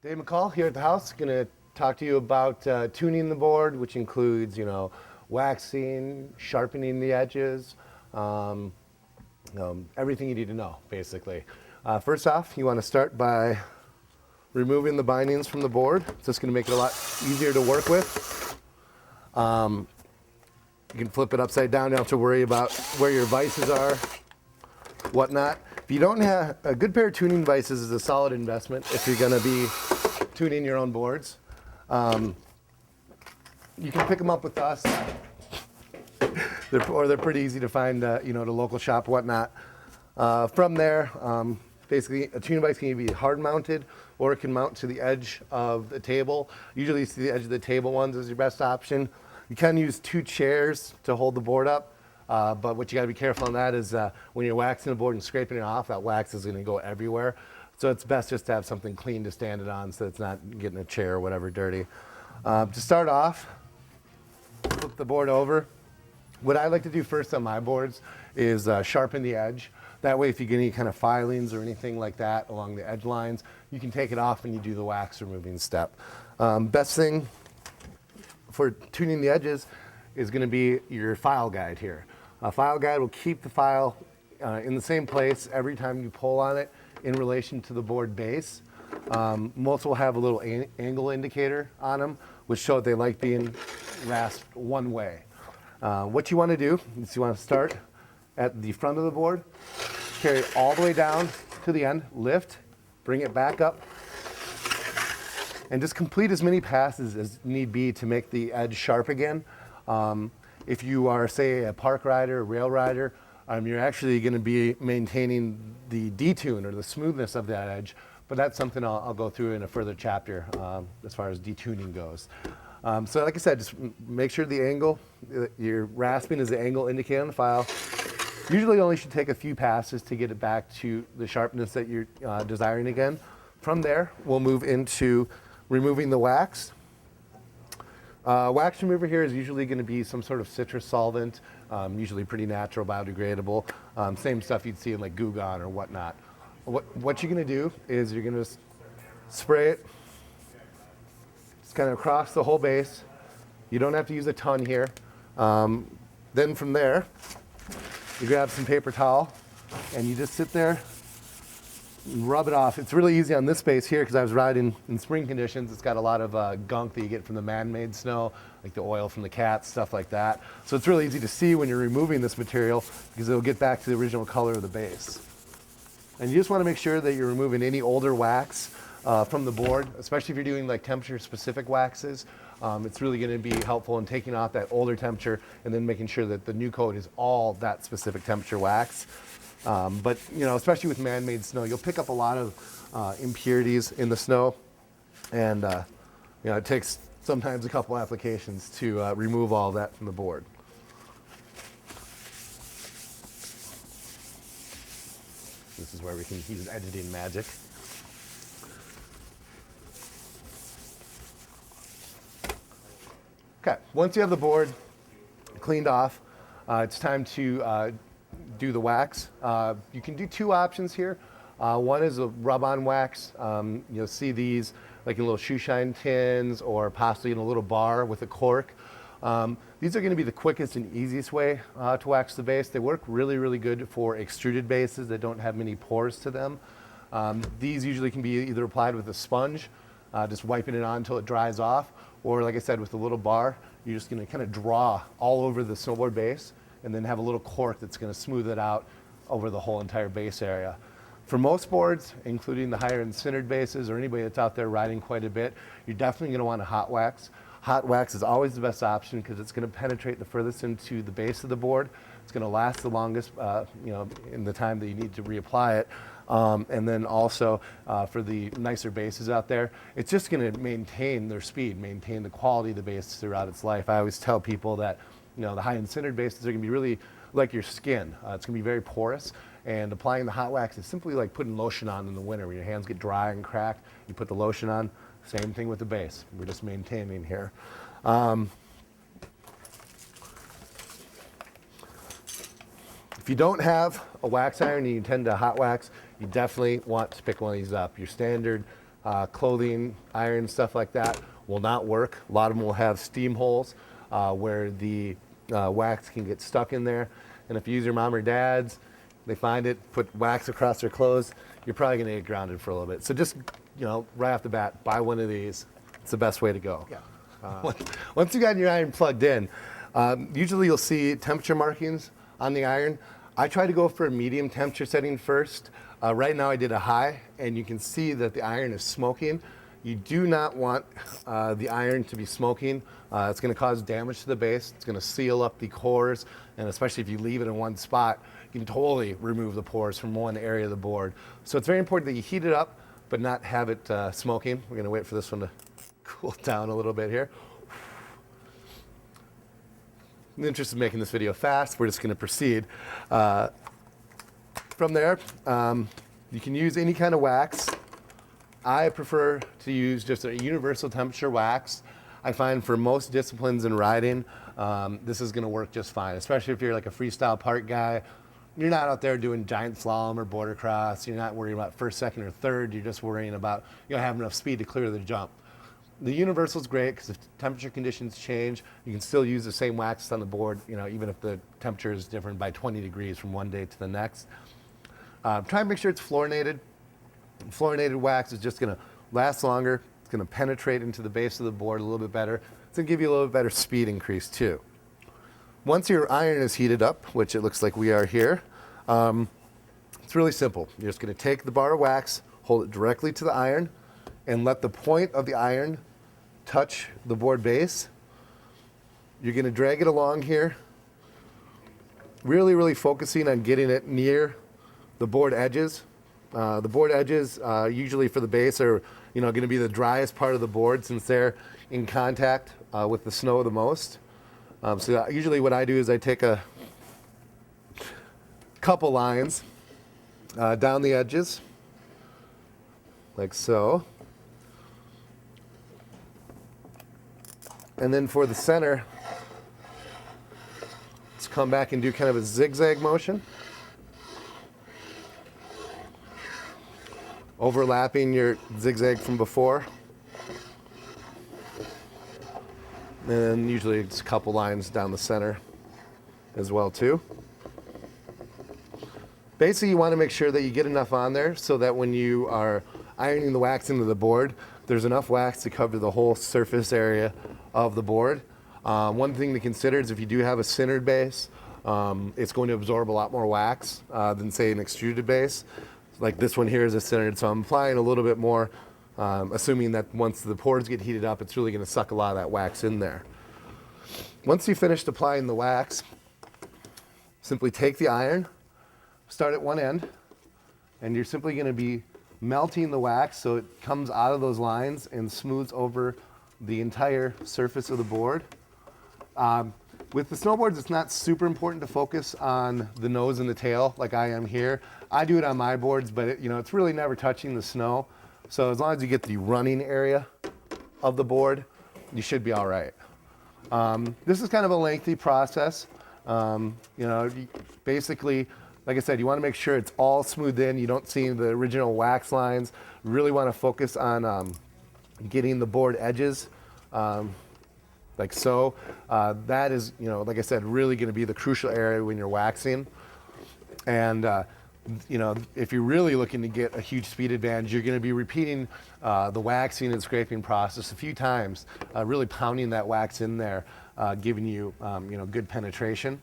Dave McCall here at the house. Going to talk to you about tuning the board, which includes, waxing, sharpening the edges, everything you need to know, basically. First off, you want to start by removing the bindings from the board. It's just going to make it a lot easier to work with. You can flip it upside down. You don't have to worry about where your vices are, whatnot. If you don't have a good pair of tuning vices, is a solid investment if you're going to be tuning your own boards. You can pick them up with us, they're pretty easy to find, at a local shop, whatnot. From there, basically, a tuning vise can be hard mounted, or it can mount to the edge of the table. Usually, you see the edge of the table ones is your best option. You can use two chairs to hold the board up. But what you got to be careful on that is when you're waxing the board and scraping it off, that wax is going to go everywhere. So it's best just to have something clean to stand it on so it's not getting a chair or whatever dirty. To start off, flip the board over. What I like to do first on my boards is sharpen the edge. That way if you get any kind of filings or anything like that along the edge lines, you can take it off and you do the wax removing step. Best thing for tuning the edges is going to be your file guide here. A file guide will keep the file in the same place every time you pull on it in relation to the board base. Most will have a little angle indicator on them, which show that they like being rasped one way. What you want to do is you want to start at the front of the board, carry it all the way down to the end, lift, bring it back up, and just complete as many passes as need be to make the edge sharp again. If you are, say, a park rider, a rail rider, you're actually going to be maintaining the detune or the smoothness of that edge, but that's something I'll go through in a further chapter as far as detuning goes. So like I said, just make sure the angle, you're rasping is the angle indicated on the file. Usually only should take a few passes to get it back to the sharpness that you're desiring again. From there, we'll move into removing the wax. Wax remover here is usually going to be some sort of citrus solvent, usually pretty natural, biodegradable. Same stuff you'd see in like Goo Gone or whatnot. What you're going to do is you're going to spray it just kind of across the whole base. You don't have to use a ton here. Then from there, you grab some paper towel and you just sit there and rub it off. It's really easy on this base here because I was riding in spring conditions. It's got a lot of gunk that you get from the man-made snow, like the oil from the cats, stuff like that. So it's really easy to see when you're removing this material because it'll get back to the original color of the base. And you just want to make sure that you're removing any older wax from the board, especially if you're doing like temperature-specific waxes. It's really going to be helpful in taking off that older temperature and then making sure that the new coat is all that specific temperature wax. But especially with man-made snow, you'll pick up a lot of impurities in the snow, and it takes sometimes a couple applications to remove all that from the board. This is where we can use editing magic. Okay, once you have the board cleaned off, it's time to do the wax. You can do two options here. One is a rub-on wax. You'll see these like in little shoe shine tins or possibly in a little bar with a cork. These are going to be the quickest and easiest way to wax the base. They work really, really good for extruded bases that don't have many pores to them. These usually can be either applied with a sponge, just wiping it on until it dries off, or like I said, with a little bar, you're just going to kind of draw all over the snowboard base and then have a little cork that's going to smooth it out over the whole entire base area. For most boards, including the higher end centered bases or anybody that's out there riding quite a bit, you're definitely going to want a hot wax. Hot wax is always the best option because it's going to penetrate the furthest into the base of the board. It's going to last the longest, in the time that you need to reapply it. And then also for the nicer bases out there, it's just going to maintain their speed, maintain the quality of the base throughout its life. I always tell people that the high-end centered bases are going to be really like your skin. It's going to be very porous, and applying the hot wax is simply like putting lotion on in the winter. When your hands get dry and cracked, you put the lotion on. Same thing with the base. We're just maintaining here. If you don't have a wax iron and you tend to hot wax, you definitely want to pick one of these up. Your standard clothing, iron, stuff like that will not work. A lot of them will have steam holes where the wax can get stuck in there. And if you use your mom or dad's, they find it, put wax across their clothes, you're probably going to get grounded for a little bit. So just, right off the bat, buy one of these. It's the best way to go. Yeah. Once you got your iron plugged in, usually you'll see temperature markings on the iron. I try to go for a medium temperature setting first. Right now I did a high, and you can see that the iron is smoking. You do not want the iron to be smoking. It's going to cause damage to the base. It's going to seal up the cores, and especially if you leave it in one spot, you can totally remove the pores from one area of the board. So it's very important that you heat it up, but not have it smoking. We're going to wait for this one to cool down a little bit here. In the interest of making this video fast, we're just going to proceed. From there, you can use any kind of wax. I prefer to use just a universal temperature wax. I find for most disciplines in riding, this is going to work just fine, especially if you're like a freestyle park guy. You're not out there doing giant slalom or border cross. You're not worrying about first, second, or third. You're just worrying about having enough speed to clear the jump. The universal is great because if temperature conditions change, you can still use the same wax on the board, even if the temperature is different by 20 degrees from one day to the next. Try and make sure it's fluorinated. Fluorinated wax is just going to last longer. It's going to penetrate into the base of the board a little bit better. It's going to give you a little bit better speed increase too. Once your iron is heated up, which it looks like we are here, it's really simple. You're just going to take the bar of wax, hold it directly to the iron, and let the point of the iron touch the board base. You're going to drag it along here, really focusing on getting it near the board edges. The board edges, usually for the base, are going to be the driest part of the board since they're in contact with the snow the most. So usually what I do is I take a couple lines down the edges, like so. And then for the center, let's come back and do kind of a zigzag motion, overlapping your zigzag from before. And then usually it's a couple lines down the center as well too. Basically you want to make sure that you get enough on there so that when you are ironing the wax into the board, there's enough wax to cover the whole surface area of the board. One thing to consider is if you do have a sintered base, it's going to absorb a lot more wax than say an extruded base. Like this one here is a sintered, so I'm applying a little bit more, assuming that once the pores get heated up, it's really going to suck a lot of that wax in there. Once you've finished applying the wax, simply take the iron, start at one end, and you're simply going to be melting the wax so it comes out of those lines and smooths over the entire surface of the board. With the snowboards, it's not super important to focus on the nose and the tail like I am here. I do it on my boards, but it's really never touching the snow. So as long as you get the running area of the board, you should be all right. This is kind of a lengthy process. Basically, like I said, you want to make sure it's all smoothed in. You don't see the original wax lines. You really want to focus on getting the board edges like so. That is, like I said, really going to be the crucial area when you're waxing. And if you're really looking to get a huge speed advantage, you're going to be repeating the waxing and scraping process a few times, really pounding that wax in there, giving you, good penetration.